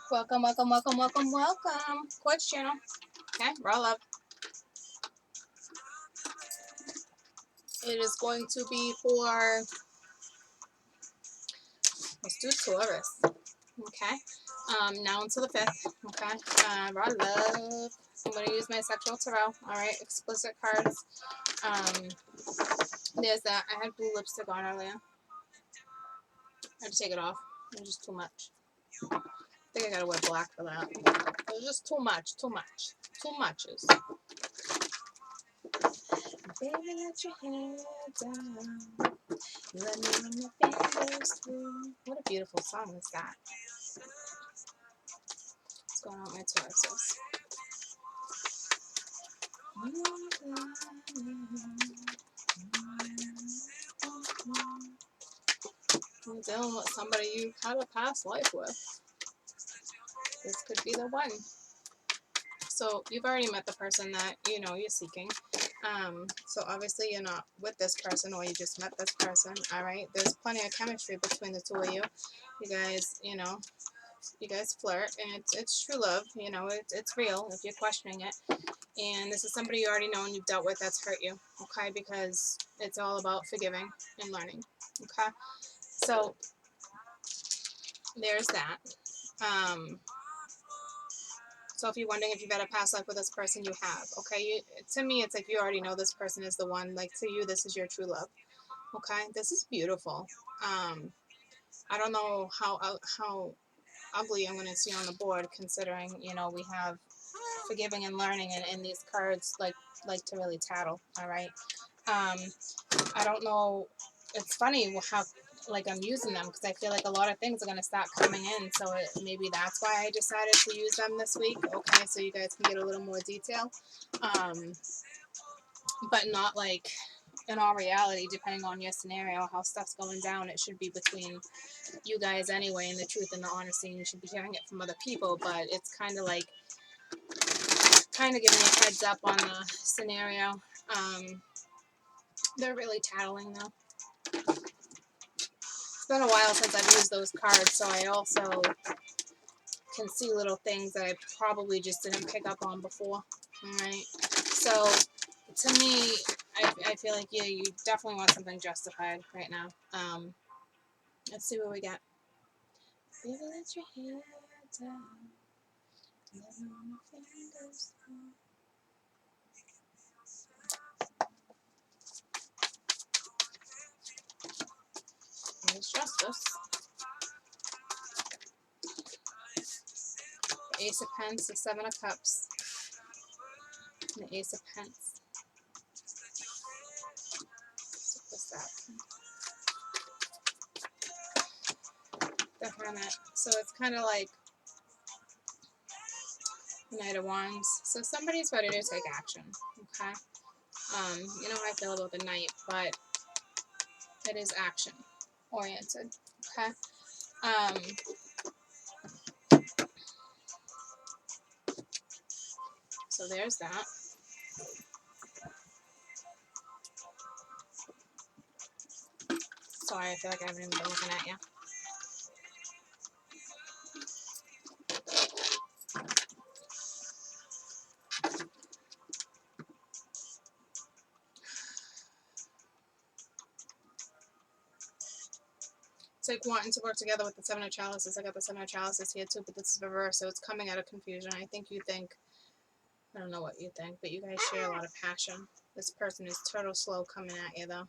Welcome, welcome, welcome, welcome, welcome. Quartz channel. Okay, roll up. It is going to be for, let's do Taurus. Okay. Now into the 5th. Okay. Raw love. I'm going to use my sexual tarot. Alright, explicit cards. There's that. I had blue lipstick on earlier. I had to take it off. It was just too much. I think I gotta wear black for that. It was just too much. Too much. Too muches. Baby, let your hair down. Let me run my fingers through. What a beautiful song is that? What's going on with my Tauruses? I'm dealing with somebody you had a past life with. This could be the one. So you've already met the person that you know you're seeking. So obviously you're not with this person, or you just met this person. All right. There's plenty of chemistry between the two of you. You guys, you know, you guys flirt, and it's true love. You know, it's real if you're questioning it. And this is somebody you already know and you've dealt with that's hurt you. Okay, because it's all about forgiving and learning. Okay, so there's that. So if you're wondering if you've had a past life with this person, you have. Okay, to me, it's like you already know this person is the one. Like to you, this is your true love. Okay, this is beautiful. I don't know how ugly I'm going to see on the board, considering you know we have forgiving and learning, and these cards like to really tattle. All right. I don't know. It's funny how like I'm using them because I feel like a lot of things are going to start coming in. So maybe that's why I decided to use them this week. Okay, so you guys can get a little more detail. But not like in all reality, depending on your scenario, how stuff's going down, it should be between you guys anyway, and the truth and the honesty, and you should be hearing it from other people. But it's kind of like giving you a heads up on the scenario. They're really tattling though. It's been a while since I've used those cards, so I also can see little things that I probably just didn't pick up on before. Alright, so to me, I feel like yeah, you definitely want something justified right now. Let's see what we got. Baby, let your hair down. Let me run my fingers through. There's justice. Ace of Pence, the Seven of Cups, and the Ace of Pence. So what's that? The Hermit. So it's kind of like the Knight of Wands. So somebody's ready to take action. Okay. You know how I feel about the Knight, but it is action oriented. Okay. So there's that. Sorry, I feel like I haven't even been looking at you. It's like wanting to work together with the Seven of Chalices. I got the Seven of Chalices here too, but this is reverse, so it's coming out of confusion. I don't know what you think, but you guys share a lot of passion. This person is turtle slow coming at you though.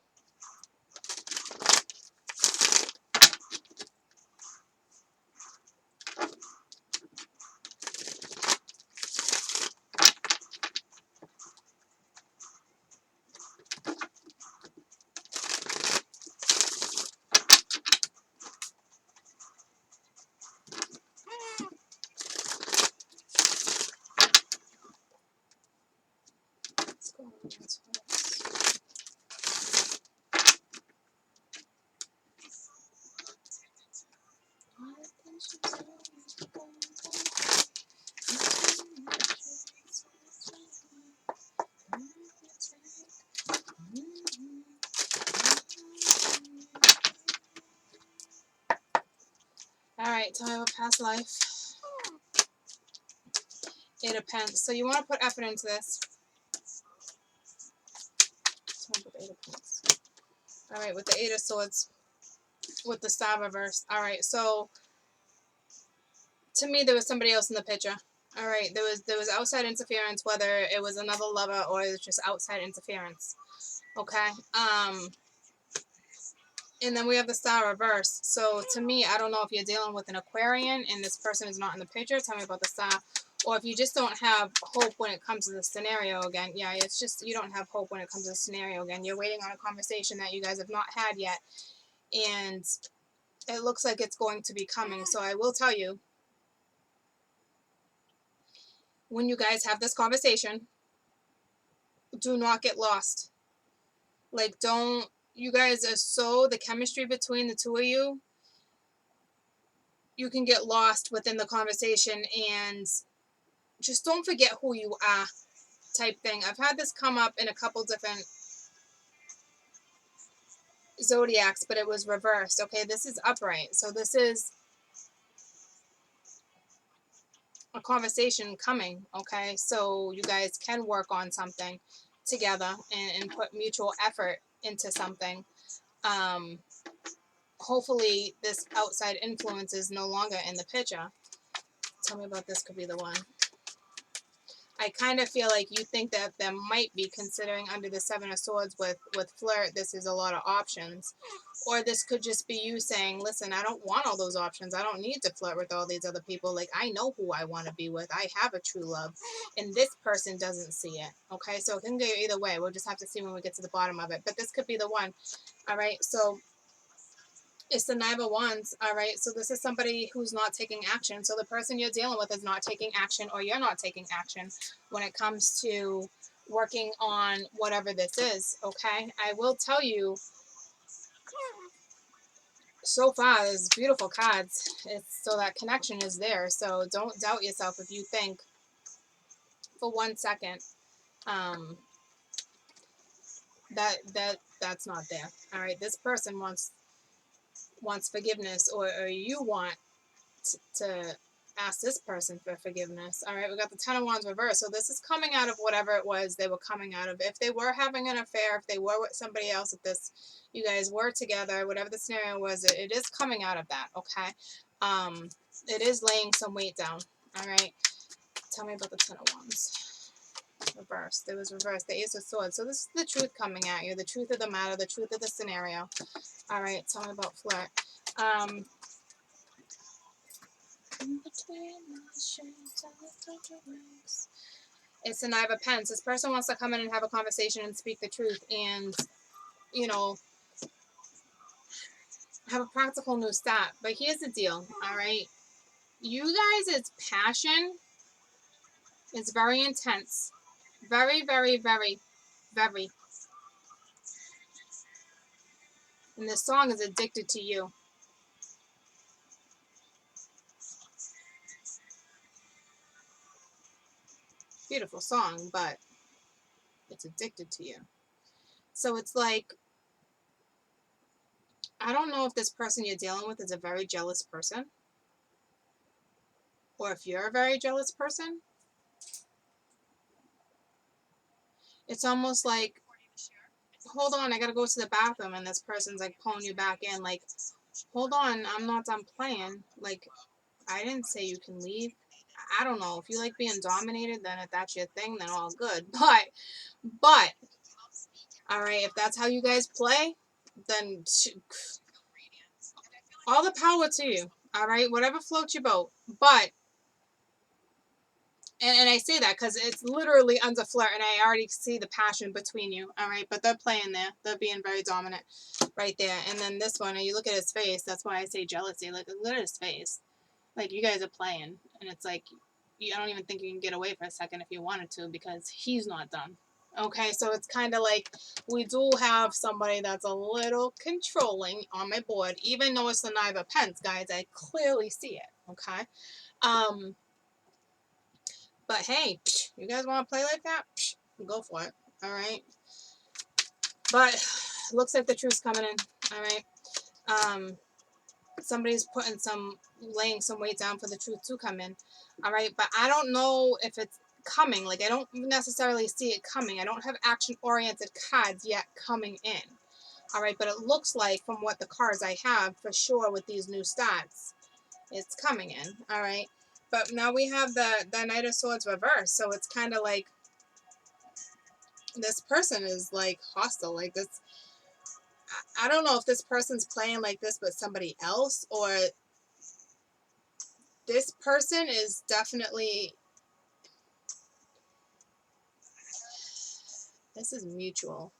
Let's go on into this. Alright, tell me about past life. Eight of Pence. So you want to put effort into this. All right, with the Eight of Swords, with the Star reverse. All right, so to me, there was somebody else in the picture. All right, there was outside interference, whether it was another lover or it was just outside interference. Okay. And then we have the Star reverse. So to me, I don't know if you're dealing with an Aquarian and this person is not in the picture. Tell me about the Star. Or if you just don't have hope when it comes to the scenario again. Yeah, it's just you don't have hope when it comes to the scenario again. You're waiting on a conversation that you guys have not had yet. And it looks like it's going to be coming. So I will tell you, when you guys have this conversation, do not get lost. Like, don't, you guys are so, the chemistry between the two of you, you can get lost within the conversation and just don't forget who you are type thing. I've had this come up in a couple different zodiacs, but it was reversed. Okay, this is upright. So this is a conversation coming. Okay, so you guys can work on something together and put mutual effort into something. Hopefully this outside influence is no longer in the picture. Tell me about this could be the one. I kind of feel like you think that there might be, considering under the Seven of Swords with flirt, this is a lot of options. Or this could just be you saying, listen, I don't want all those options. I don't need to flirt with all these other people. Like, I know who I want to be with. I have a true love. And this person doesn't see it. Okay, so it can go either way. We'll just have to see when we get to the bottom of it. But this could be the one. All right, so it's the Knight of Wands, all right? So this is somebody who's not taking action. So the person you're dealing with is not taking action, or you're not taking action when it comes to working on whatever this is, okay? I will tell you, so far, there's beautiful cards. So that connection is there. So don't doubt yourself if you think for 1 second that's not there, all right? This person wants forgiveness, or you want to ask this person for forgiveness. All right, we got the Ten of Wands reversed. So this is coming out of whatever it was they were coming out of. If they were having an affair, if they were with somebody else, if this, you guys were together, whatever the scenario was, it is coming out of that, okay? It is laying some weight down, all right? Tell me about the Ten of Wands. Reversed. It was reversed. The Ace of Swords. So this is the truth coming at you, the truth of the matter, the truth of the scenario. All right, tell me about flirt. It's the Knight of Pence. This person wants to come in and have a conversation and speak the truth and, you know, have a practical new start. But here's the deal, all right? You guys' passion is very intense. Very, very, very, very. And this song is addicted to you. Beautiful song, but it's addicted to you. So it's like, I don't know if this person you're dealing with is a very jealous person, or if you're a very jealous person. It's almost like, hold on, I gotta go to the bathroom, and this person's like pulling you back in, like, hold on, I'm not done playing. Like, I didn't say you can leave. I don't know. If you like being dominated, then if that's your thing, then all good. But, all right, if that's how you guys play, then all the power to you. All right, whatever floats your boat. But, and I say that because it's literally under flirt, and I already see the passion between you. All right, but they're playing there. They're being very dominant right there. And then this one, and you look at his face. That's why I say jealousy. Like, look at his face. Like, you guys are playing, and it's like, I don't even think you can get away for a second if you wanted to, because he's not done. Okay, so it's kind of like we do have somebody that's a little controlling on my board, even though it's the Knight of Pence, guys. I clearly see it. Okay, but hey, you guys want to play like that? Go for it. All right, but looks like the truth's coming in. All right. somebody's laying some weight down for the truth to come in. All right, but I don't know if it's coming. Like, I don't necessarily see it coming. I don't have action-oriented cards yet coming in. All right, but it looks like from what the cards I have for sure with these new stats, it's coming in. All right, but now we have the Knight of Swords reverse, so it's kind of like this person is like hostile. Like this, I don't know if this person's playing like this with somebody else, or this person is definitely, this is mutual,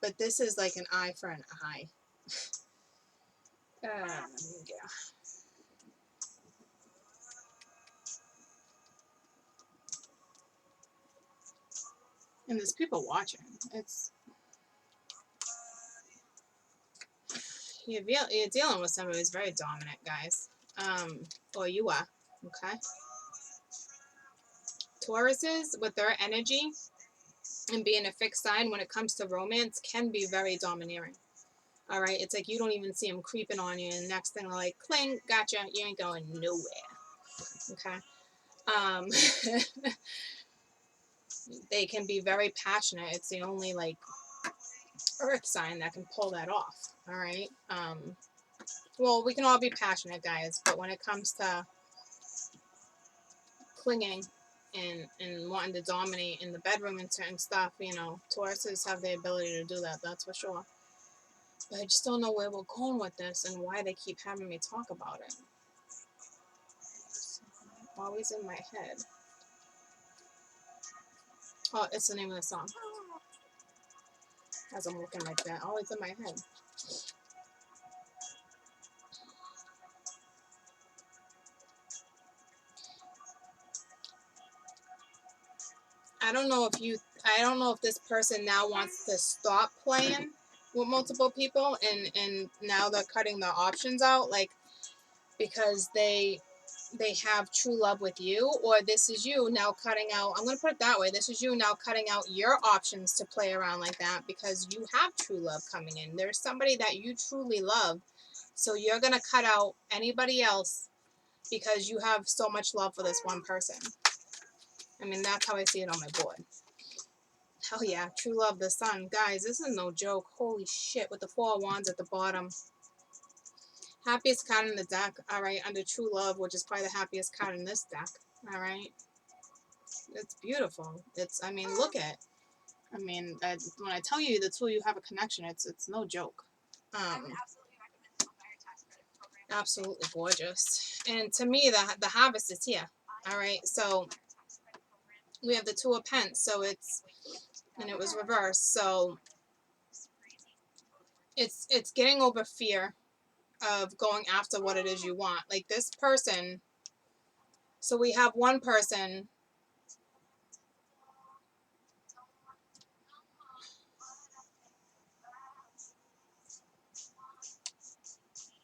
but this is like an eye for an eye. Yeah. And there's people watching. It's, you're dealing with somebody who's very dominant, guys. Or you are, okay? Tauruses, with their energy and being a fixed sign when it comes to romance, can be very domineering. All right, it's like you don't even see them creeping on you, and next thing, like, cling, gotcha, you ain't going nowhere. Okay. They can be very passionate. It's the only like earth sign that can pull that off. All right. Well, we can all be passionate, guys, but when it comes to clinging and wanting to dominate in the bedroom and certain stuff, you know, Tauruses have the ability to do that. That's for sure. But I just don't know where we're going with this and why they keep having me talk about it. It's always in my head. Oh, it's the name of the song. As I'm looking like that, always in my head. I don't know if this person now wants to stop playing with multiple people and now they're cutting the options out, like, because they have true love with you, or this is you now cutting out, I'm going to put it that way, this is you now cutting out your options to play around like that because you have true love coming in. There's somebody that you truly love, so you're going to cut out anybody else because you have so much love for this one person. I mean, that's how I see it on my board. Hell yeah, true love, the sun. Guys, this is no joke. Holy shit, with the 4 of Wands at the bottom. Happiest card in the deck, alright, under true love, which is probably the happiest card in this deck, alright. It's beautiful. It's, I mean, look at it. I mean, when I tell you the two of you have a connection, it's no joke. Absolutely gorgeous. And to me, the harvest is here, alright. So, we have the 2 of Pence, so it's, and it was reversed, so it's getting over fear of going after what it is you want. Like this person, so we have one person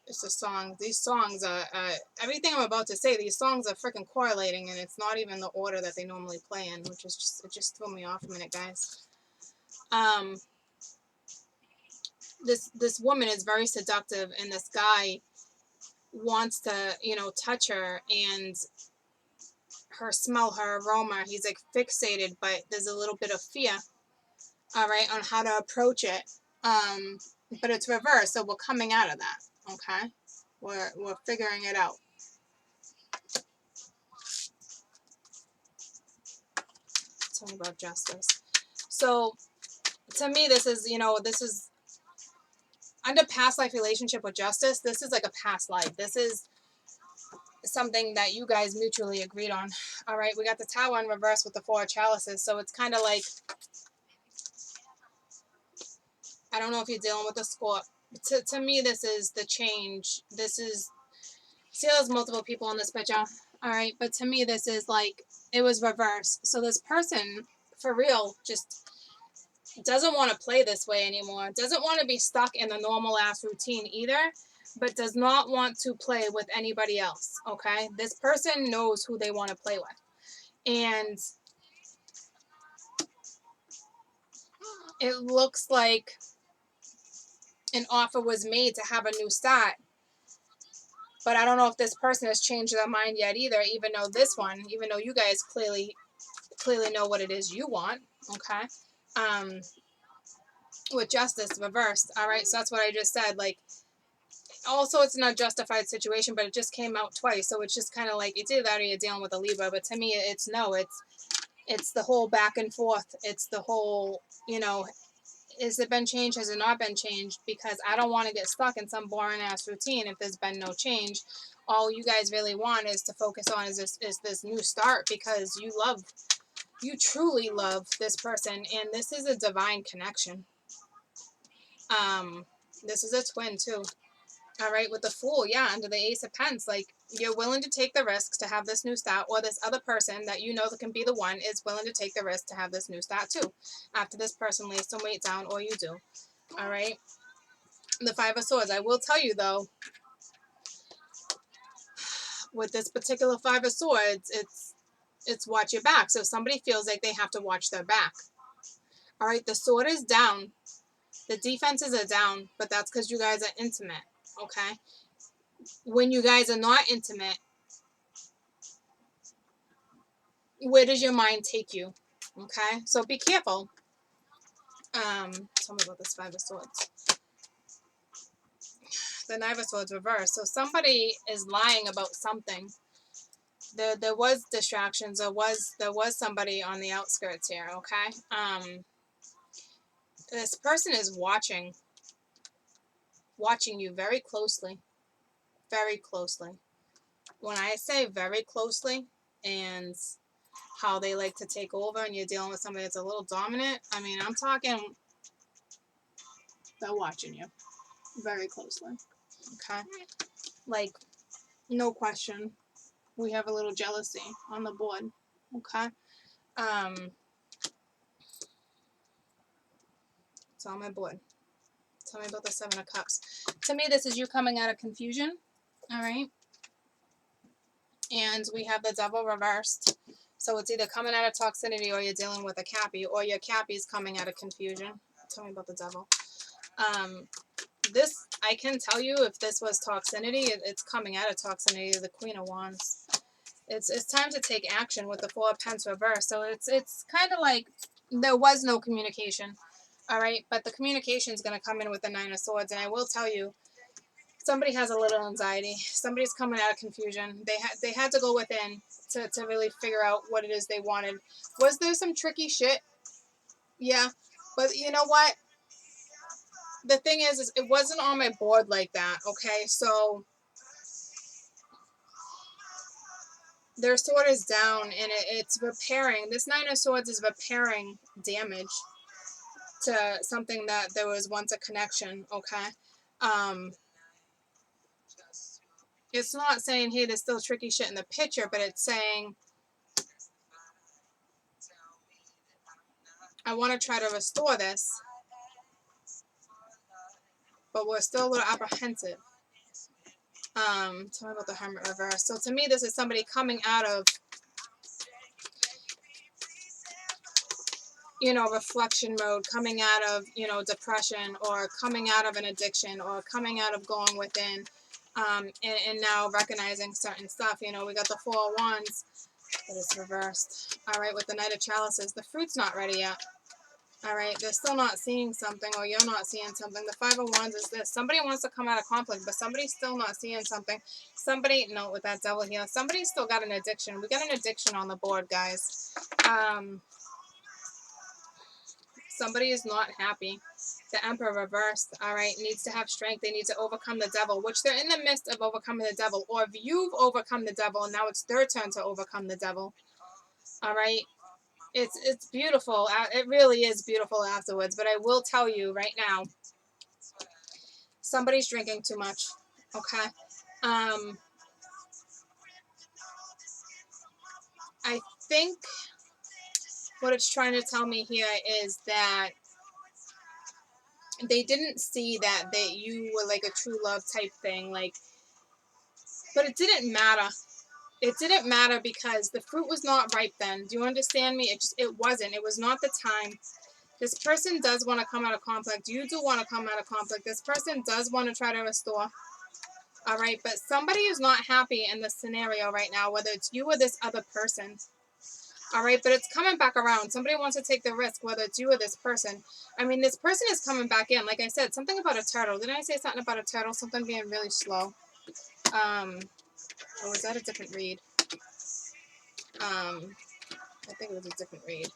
it's a song. These songs are everything I'm about to say, these songs are freaking correlating, and it's not even the order that they normally play in, which is just, it just threw me off a minute, guys. This woman is very seductive, and this guy wants to, you know, touch her and her smell, her aroma. He's like fixated, but there's a little bit of fear, all right, on how to approach it. But it's reversed, so we're coming out of that, okay? We're figuring it out. Tell me about justice. So, to me, this is, you know, this is under past life relationship with justice. This is like a past life. This is something that you guys mutually agreed on. All right, we got the Tower in reverse with the 4 of chalices, so it's kind of like, I don't know if you're dealing with a score. To me, this is the change. This is, see, there's multiple people in this picture. All right, but to me, this is like, it was reversed. So this person, for real, just doesn't want to play this way anymore. Doesn't want to be stuck in the normal ass routine either, but does not want to play with anybody else, okay? This person knows who they want to play with. And it looks like an offer was made to have a new start. But I don't know if this person has changed their mind yet either, even though you guys clearly know what it is you want, okay? With justice reversed, all right? So that's what I just said. Like, also, it's not a justified situation, but it just came out twice. So it's just kind of like, it's either that or you're dealing with a Libra. But to me, it's no. It's the whole back and forth. It's the whole, has it been changed? Has it not been changed? Because I don't want to get stuck in some boring ass routine if there's been no change. All you guys really want is to focus on is this new start, because you truly love this person, and this is a divine connection. This is a twin too. All right, with the Fool, yeah, under the Ace of Pentacles, like, you're willing to take the risks to have this new start, or this other person that you know that can be the one is willing to take the risk to have this new start too. After this person lays some weight down, or you do. All right. The Five of Swords. I will tell you though, with this particular Five of Swords, it's watch your back. So if somebody feels like they have to watch their back. All right, the sword is down. The defenses are down, but that's because you guys are intimate. Okay. When you guys are not intimate, where does your mind take you? Okay, so be careful. Tell me about this Five of Swords. The Knight of Swords reversed. So somebody is lying about something. There was distractions. There was somebody on the outskirts here. Okay. This person is watching you very closely. Very closely. When I say very closely, and how they like to take over, and you're dealing with somebody that's a little dominant, I mean, I'm talking, they're watching you very closely. Okay. Like, no question. We have a little jealousy on the board. Okay. It's on my board. Tell me about the Seven of Cups. To me, this is you coming out of confusion. All right. And we have the Devil reversed. So it's either coming out of toxicity, or you're dealing with a Cappy, or your Cappy's coming out of confusion. Tell me about the Devil. This, I can tell you, if this was toxicity, it's coming out of toxicity. The Queen of Wands. It's time to take action with the Four of Pentacles reversed. So it's kind of like there was no communication. All right, but the communication is going to come in with the Nine of Swords, and I will tell you, somebody has a little anxiety. Somebody's coming out of confusion. They had to go within to really figure out what it is they wanted. Was there some tricky shit? Yeah, but you know what? The thing is it wasn't on my board like that. Okay, so their sword is down, and it's repairing. This Nine of Swords is repairing damage to something that there was once a connection. Okay. It's not saying, hey, there's still tricky shit in the picture, but it's saying, I want to try to restore this, but we're still a little apprehensive. Tell me about the Hermit reverse. So to me, this is somebody coming out of, reflection mode, coming out of, depression, or coming out of an addiction, or coming out of going within, and now recognizing certain stuff. We got the Four of Wands, but it's reversed. All right, with the Knight of Chalices, the fruit's not ready yet. All right, they're still not seeing something, or you're not seeing something. The Five of Wands is this. Somebody wants to come out of conflict, but somebody's still not seeing something. With that Devil here, somebody's still got an addiction. We got an addiction on the board, guys. Somebody is not happy. The Emperor reversed, all right, needs to have strength. They need to overcome the devil, which they're in the midst of overcoming the devil. Or if you've overcome the devil, and now it's their turn to overcome the devil. All right. It's beautiful. It really is beautiful afterwards. But I will tell you right now, somebody's drinking too much. Okay. I think what it's trying to tell me here is that they didn't see that you were like a true love type thing. Like, but it didn't matter. It didn't matter because the fruit was not ripe then. Do you understand me? It wasn't. It was not the time. This person does want to come out of conflict. You do want to come out of conflict. This person does want to try to restore. All right, but somebody is not happy in this scenario right now, whether it's you or this other person. All right, but it's coming back around. Somebody wants to take the risk, whether it's you or this person. I mean, this person is coming back in. Like I said, something about a turtle. Didn't I say something about a turtle? Something being really slow. Or was that a different read? I think it was a different read.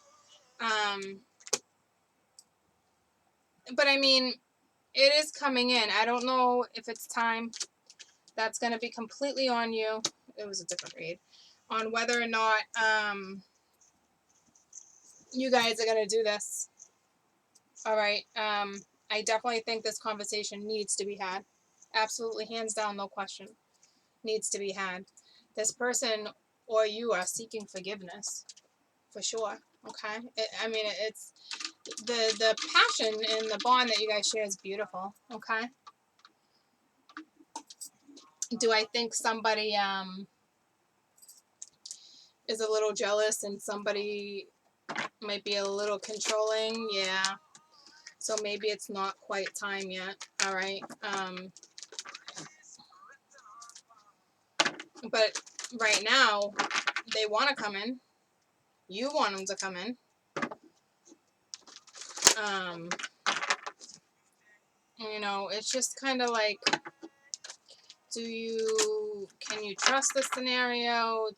But I mean, it is coming in. I don't know if it's time. That's going to be completely on you. It was a different read. On whether or not you guys are going to do this. All right. I definitely think this conversation needs to be had. Absolutely, hands down, no question. Needs to be had. This person or you are seeking forgiveness. For sure. Okay? I mean, it's the passion and the bond that you guys share is beautiful. Okay? Do I think somebody is a little jealous and somebody might be a little controlling? Yeah. So maybe it's not quite time yet. All right. But right now, they want to come in. You want them to come in. You know, it's just kind of like, can you trust the scenario?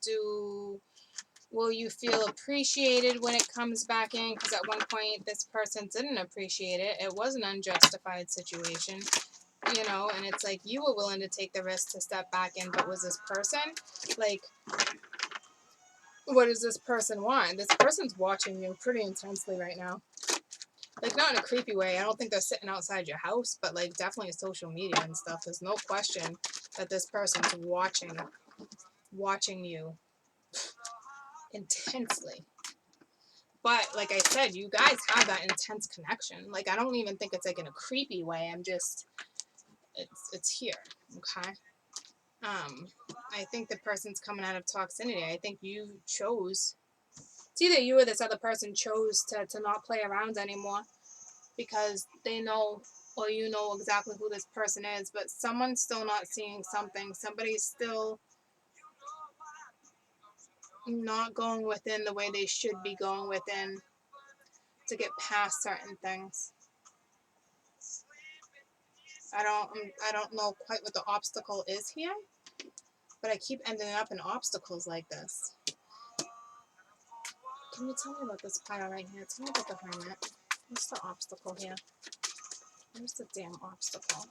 Will you feel appreciated when it comes back in? Because at one point, this person didn't appreciate it. It was an unjustified situation, you know, and it's like you were willing to take the risk to step back in, but was this person, like, what does this person want? This person's watching you pretty intensely right now. Like, not in a creepy way. I don't think they're sitting outside your house, but, like, definitely social media and stuff. There's no question that this person's watching you intensely. But, like I said, you guys have that intense connection. Like, I don't even think it's, like, in a creepy way. I'm just, it's here, okay? I think the person's coming out of toxicity. I think you chose, it's either you or this other person chose to not play around anymore because they know, or you know exactly who this person is, but someone's still not seeing something. Somebody's still not going within the way they should be going within to get past certain things. I don't know quite what the obstacle is here, but I keep ending up in obstacles like this. Can you tell me about this pile right here? Tell me about the hermit. What's the obstacle here? Where's the damn obstacle?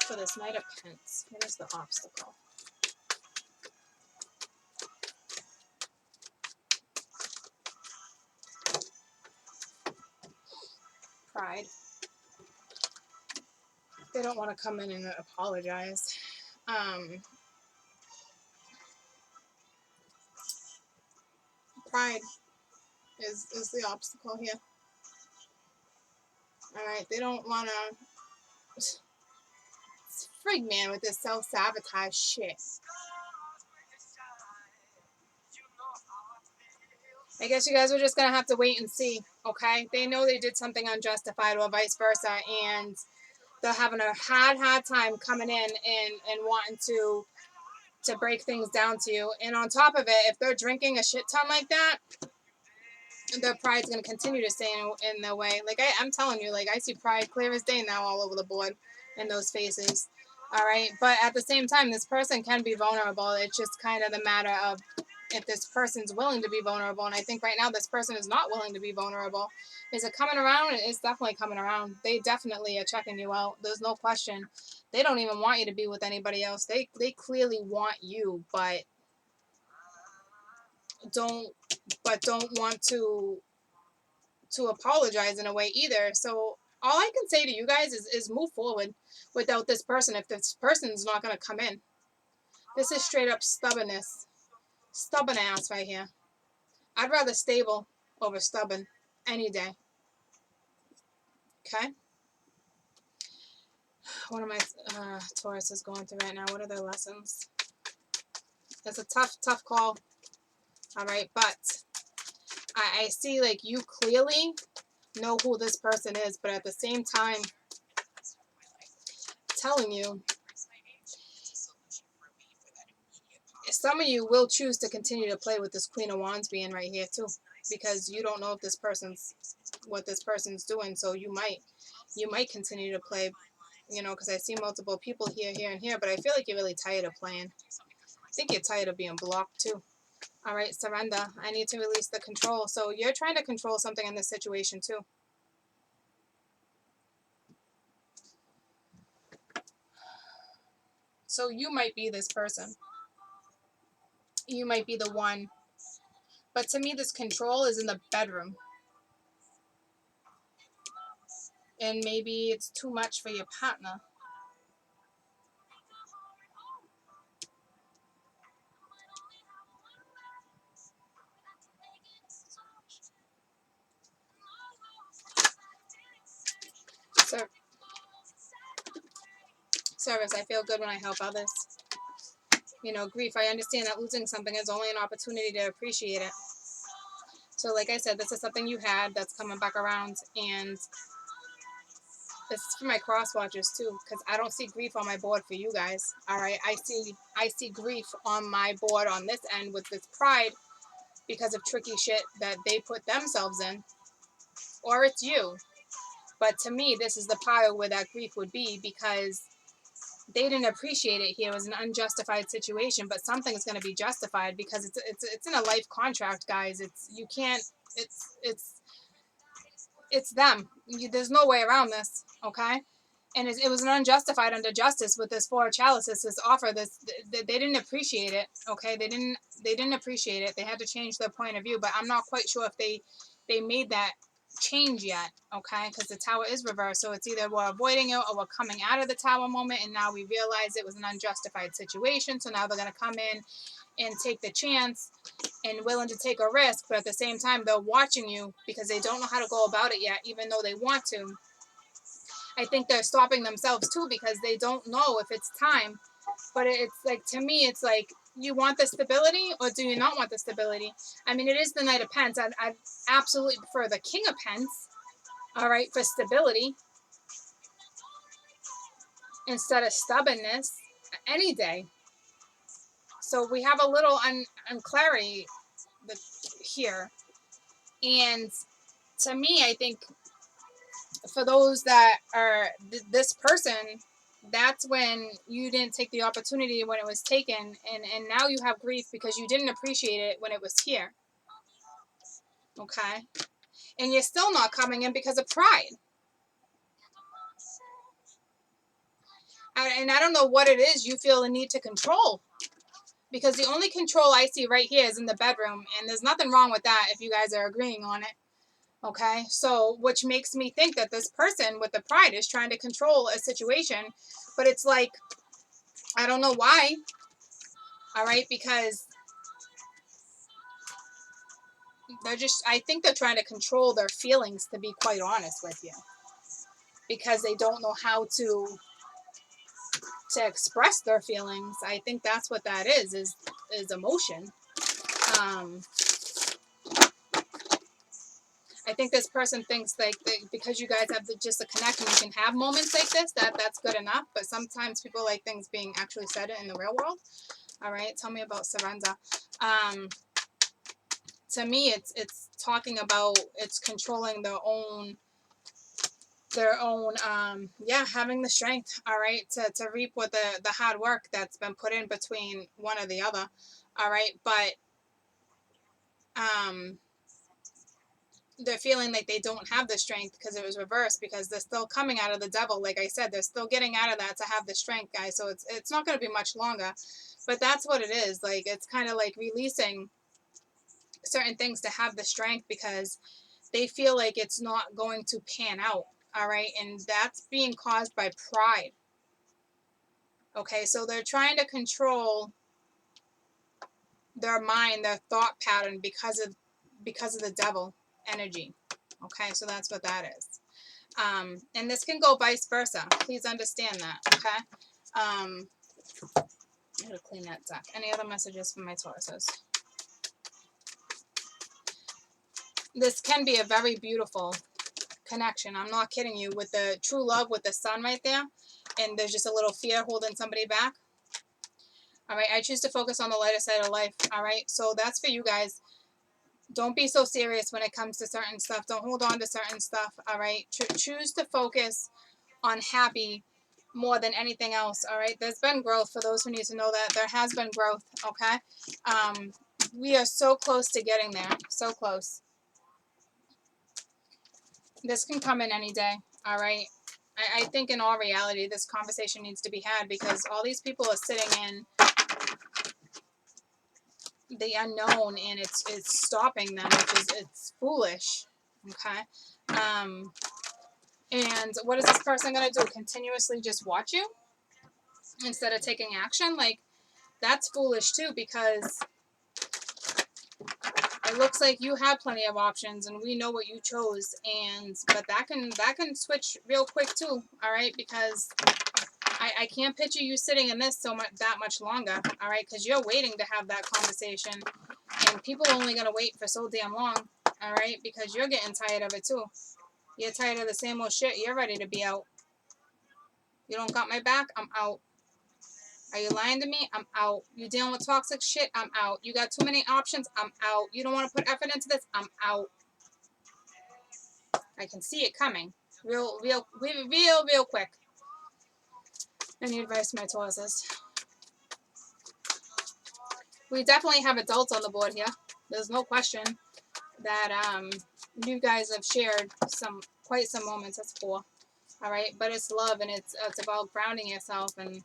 For this Knight of Pence, what is the obstacle? Pride. They don't want to come in and apologize. Pride is the obstacle here. Alright, they don't want to... Frig, man, with this self-sabotage shit. I guess you guys are just going to have to wait and see, okay? They know they did something unjustified or vice versa, and they're having a hard time coming in and wanting to break things down to you. And on top of it, if they're drinking a shit ton like that, their pride's going to continue to stay in their way. Like, I'm telling you, like, I see pride clear as day now all over the board in those faces. All right? But at the same time, this person can be vulnerable. It's just kind of the matter of if this person's willing to be vulnerable. And I think right now this person is not willing to be vulnerable. Is it coming around? It's definitely coming around. They definitely are checking you out. There's no question. They don't even want you to be with anybody else. They clearly want you, but don't want to apologize in a way either. So all I can say to you guys is move forward without this person if this person's not going to come in. This is straight up stubbornness. Stubborn ass right here. I'd rather stable over stubborn any day. Okay? What are my Taurus is going through right now? What are their lessons? It's a tough call. All right, but I see like you clearly know who this person is, but at the same time telling you some of you will choose to continue to play with this Queen of Wands being right here too, because you don't know if this person's, what this person's doing. So you might continue to play, you know, because I see multiple people here, here, and here, but I feel like you're really tired of playing. I think you're tired of being blocked too. All right, surrender. I need to release the control. So you're trying to control something in this situation too. So you might be this person. You might be the one. But to me, this control is in the bedroom. And maybe it's too much for your partner. So, service, I feel good when I help others. You know, grief, I understand that losing something is only an opportunity to appreciate it. So like I said, this is something you had that's coming back around, and this is for my cross watchers too, because I don't see grief on my board for you guys. All right, I see grief on my board on this end with this pride because of tricky shit that they put themselves in, or it's you. But to me, this is the pile where that grief would be, because they didn't appreciate it here. It was an unjustified situation, but something's going to be justified because it's in a life contract, guys. You can't. It's them. There's no way around this. Okay. And it was an unjustified under justice with this Four of Chalices, this offer. They didn't appreciate it. Okay, they didn't appreciate it. They had to change their point of view, but I'm not quite sure if they made that change yet. Okay, because the Tower is reversed, so it's either we're avoiding it or we're coming out of the Tower moment, and now we realize it was an unjustified situation. So now they're gonna come in and take the chance and willing to take a risk, but at the same time they're watching you because they don't know how to go about it yet, even though they want to. I think they're stopping themselves too because they don't know if it's time. But it's like, to me, it's like, you want the stability or do you not want the stability? I mean, it is the Knight of Pence. I'd absolutely prefer the King of Pence, all right, for stability instead of stubbornness any day. So we have a little unclarity here. And to me, I think for those that are this person, that's when you didn't take the opportunity when it was taken, and now you have grief because you didn't appreciate it when it was here. Okay, and you're still not coming in because of pride. And I don't know what it is you feel the need to control, because the only control I see right here is in the bedroom, and there's nothing wrong with that if you guys are agreeing on it. Okay, so which makes me think that this person with the pride is trying to control a situation, but it's like, I don't know why. All right, because I think they're trying to control their feelings, to be quite honest with you, because they don't know how to express their feelings. I think that's what that is emotion. I think this person thinks like because you guys have just a connection, you can have moments like this. That's good enough. But sometimes people like things being actually said in the real world. All right, tell me about surrender. To me, it's talking about it's controlling their own having the strength, all right, to reap with the hard work that's been put in between one or the other. All right, but they're feeling like they don't have the strength because it was reversed, because they're still coming out of the devil. Like I said, they're still getting out of that to have the strength, guys. So it's not going to be much longer, but that's what it is. Like, it's kind of like releasing certain things to have the strength because they feel like it's not going to pan out. All right, and that's being caused by pride. Okay, so they're trying to control their mind, their thought pattern because of the devil energy. Okay, so that's what that is. And this can go vice versa. Please understand that. Okay. I'm gonna clean that deck. Any other messages from my Tauruses? This can be a very beautiful connection. I'm not kidding you. With the true love, with the sun right there, and there's just a little fear holding somebody back. All right, I choose to focus on the lighter side of life. All right, so that's for you guys. Don't be so serious when it comes to certain stuff. Don't hold on to certain stuff. All right, choose to focus on happy more than anything else. All right, there's been growth. For those who need to know that, there has been growth. Okay, we are so close to getting there. So close. This can come in any day. All right. I think in all reality, this conversation needs to be had because all these people are sitting in the unknown and it's stopping them, which is, it's foolish. Okay. And what is this person going to do? Continuously just watch you instead of taking action? Like, that's foolish too, because it looks like you have plenty of options and we know what you chose, and but that can switch real quick too. All right, because I can't picture you sitting in this that much longer. All right, because you're waiting to have that conversation, and people are only gonna wait for so damn long. All right, because you're getting tired of it too. You're tired of the same old shit. You're ready to be out. You don't got my back, I'm out. Are you lying to me? I'm out. You dealing with toxic shit? I'm out. You got too many options? I'm out. You don't want to put effort into this? I'm out. I can see it coming. Real quick. Any advice, my Tauruses? We definitely have adults on the board here. There's no question that you guys have shared quite some moments. That's 4. All right, but it's love and it's about grounding yourself, and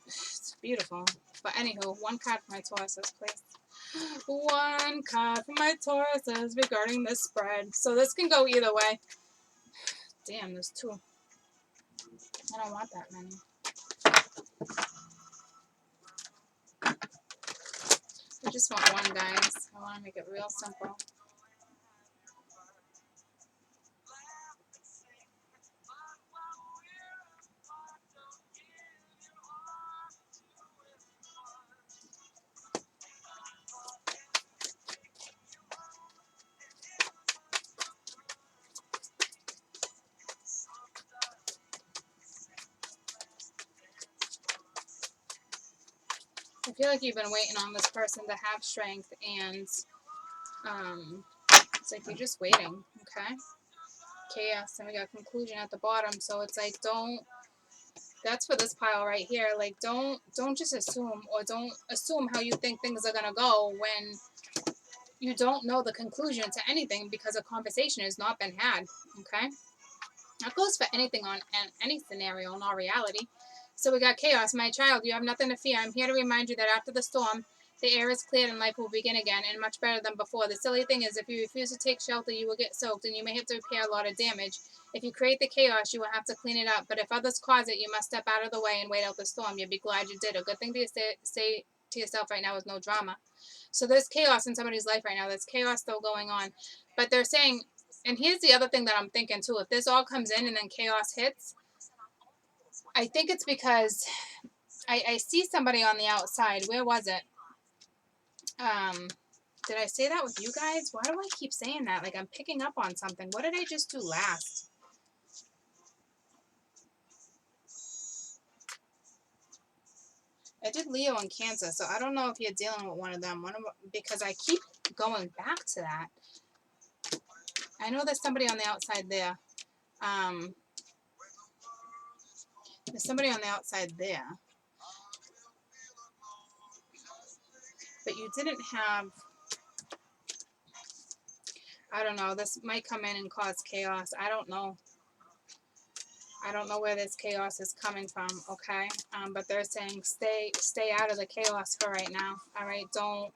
it's beautiful. But anywho, 1 card for my Tauruses, please. 1 card for my Tauruses regarding this spread. So this can go either way. Damn, there's 2. I don't want that many. I just want 1, guys. I want to make it real simple. I feel like you've been waiting on this person to have strength, and it's like you're just waiting, okay? Chaos, and we got conclusion at the bottom, so it's like, don't, that's for this pile right here, like, don't just assume, or don't assume how you think things are gonna go when you don't know the conclusion to anything because a conversation has not been had, okay? That goes for anything on any scenario in all reality. So we got chaos. My child, you have nothing to fear. I'm here to remind you that after the storm, the air is cleared and life will begin again, and much better than before. The silly thing is, if you refuse to take shelter, you will get soaked, and you may have to repair a lot of damage. If you create the chaos, you will have to clean it up. But if others cause it, you must step out of the way and wait out the storm. You'll be glad you did. A good thing to say to yourself right now is no drama. So there's chaos in somebody's life right now. There's chaos still going on. But they're saying, and here's the other thing that I'm thinking too. If this all comes in and then chaos hits, I think it's because I see somebody on the outside. Where was it? Did I say that with you guys? Why do I keep saying that? Like I'm picking up on something. What did I just do last? I did Leo and Cancer, so I don't know if you're dealing with one of them. Because I keep going back to that. I know there's somebody on the outside there. There's somebody on the outside there. But you didn't have... I don't know. This might come in and cause chaos. I don't know. I don't know where this chaos is coming from, okay? But they're saying stay out of the chaos for right now, all right? Don't...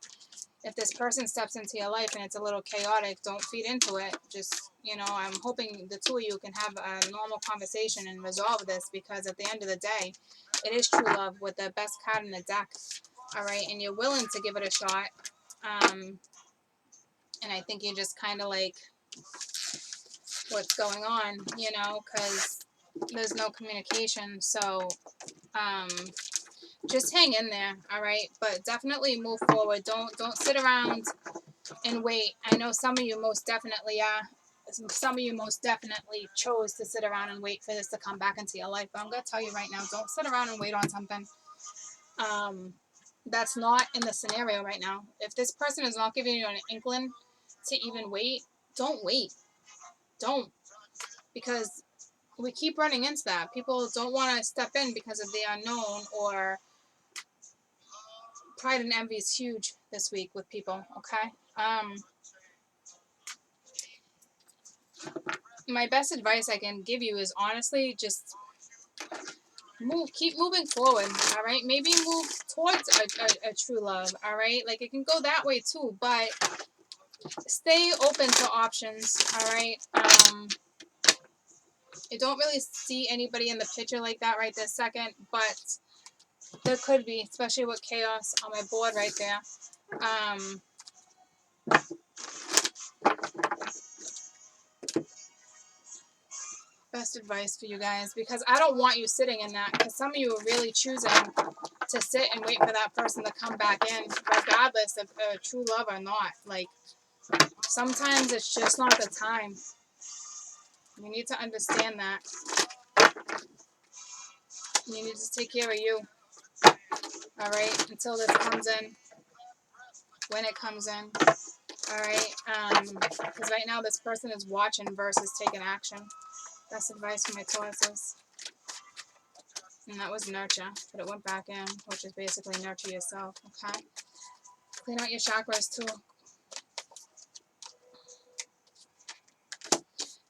If this person steps into your life and it's a little chaotic, don't feed into it. Just, you know, I'm hoping the 2 of you can have a normal conversation and resolve this, because at the end of the day, it is true love with the best card in the deck, all right? And you're willing to give it a shot. And I think you're just kind of like, what's going on, you know, because there's no communication. So just hang in there, all right? But definitely move forward. Don't sit around and wait. I know some of you most definitely are. Some of you most definitely chose to sit around and wait for this to come back into your life. But I'm going to tell you right now, don't sit around and wait on something. that's not in the scenario right now. If this person is not giving you an inkling to even wait, don't wait. Don't. Because we keep running into that. People don't want to step in because of the unknown, or pride and envy is huge this week with people, okay? My best advice I can give you is honestly just keep moving forward, all right? Maybe move towards a true love, all right? Like, it can go that way too, but stay open to options, all right? I don't really see anybody in the picture like that right this second, but there could be, especially with chaos on my board right there. Best advice for you guys, because I don't want you sitting in that, because some of you are really choosing to sit and wait for that person to come back in, regardless of true love or not. Like, sometimes it's just not the time. You need to understand that. You need to take care of you, all right, until this comes in, when it comes in, all right? Because right now this person is watching versus taking action. Best advice for my Tauruses. And that was nurture, but it went back in, which is basically nurture yourself, okay? Clean out your chakras too.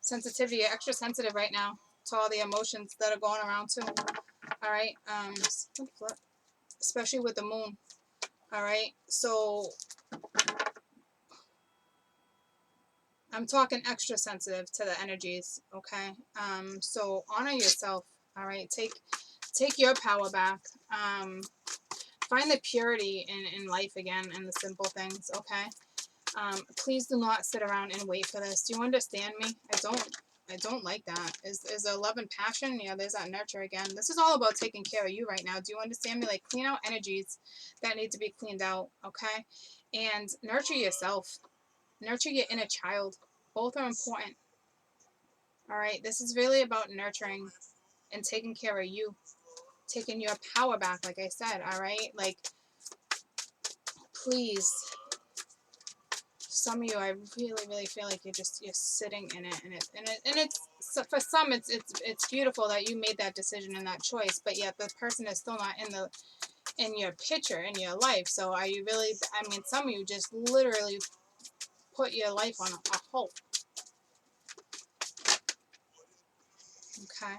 Sensitivity, you're extra sensitive right now to all the emotions that are going around too. All right, especially with the moon. All right, so I'm talking extra sensitive to the energies. Okay, so honor yourself. All right, take your power back. Find the purity in life again, and the simple things. Okay. Please do not sit around and wait for this. Do you understand me? I don't like that. Is there love and passion? Yeah, there's that nurture again. This is all about taking care of you right now. Do you understand me? Like, clean out energies that need to be cleaned out, okay? And nurture yourself. Nurture your inner child. Both are important. All right? This is really about nurturing and taking care of you. Taking your power back, like I said, all right? Like, please. Some of you, I really feel like you're sitting in it, and it's so for some it's beautiful that you made that decision and that choice, but yet the person is still not in your picture, in your life. So are you really? I mean, some of you just literally put your life on a hold. Okay.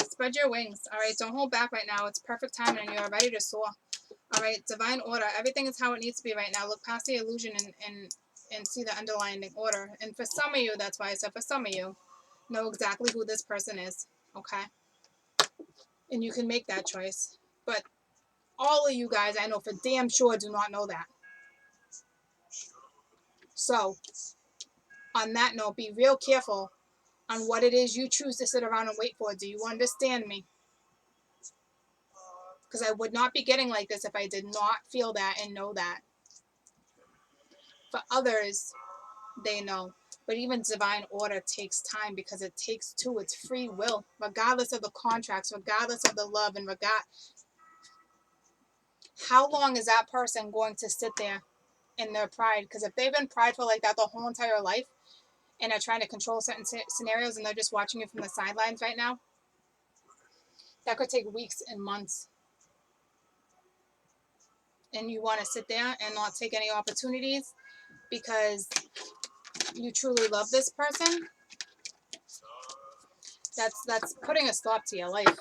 Spread your wings. All right. Don't hold back right now. It's perfect timing, and you're ready to soar. All right, divine order. Everything is how it needs to be right now. Look past the illusion and see the underlying order. And for some of you, that's why I said for some of you, know exactly who this person is, okay? And you can make that choice. But all of you guys, I know for damn sure, do not know that. So, on that note, be real careful on what it is you choose to sit around and wait for. Do you understand me? Because I would not be getting like this if I did not feel that and know that. For others, they know. But even divine order takes time, because it takes two. It's free will, regardless of the contracts, regardless of the love, and how long is that person going to sit there in their pride? Because if they've been prideful like that the whole entire life, and are trying to control certain scenarios, and they're just watching you from the sidelines right now, that could take weeks and months. And you want to sit there and not take any opportunities because you truly love this person? That's putting a stop to your life.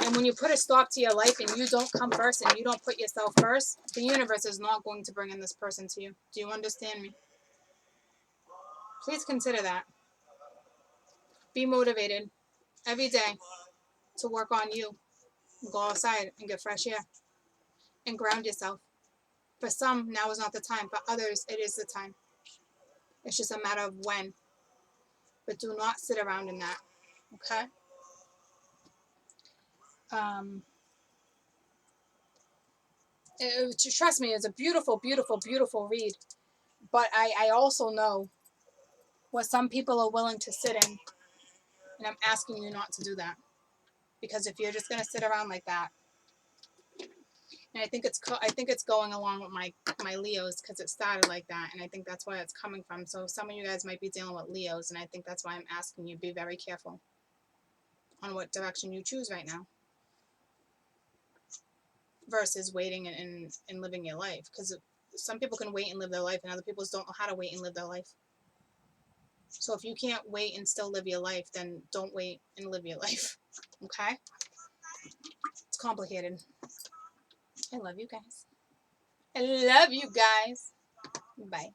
And when you put a stop to your life and you don't come first and you don't put yourself first, the universe is not going to bring in this person to you. Do you understand me? Please consider that. Be motivated every day to work on you. Go outside and get fresh air and ground yourself. For some, now is not the time. For others, it is the time. It's just a matter of when. But do not sit around in that. Okay? Trust me, it's a beautiful, beautiful, beautiful read. But I also know what some people are willing to sit in. And I'm asking you not to do that. Because if you're just going to sit around like that, And I think it's going along with my Leos because it started like that, and I think that's where it's coming from. So some of you guys might be dealing with Leos, and I think that's why I'm asking you be very careful on what direction you choose right now versus waiting and living your life, because some people can wait and live their life, and other people don't know how to wait and live their life. So if you can't wait and still live your life, then don't wait and live your life. Okay? It's complicated. I love you guys. I love you guys. Bye.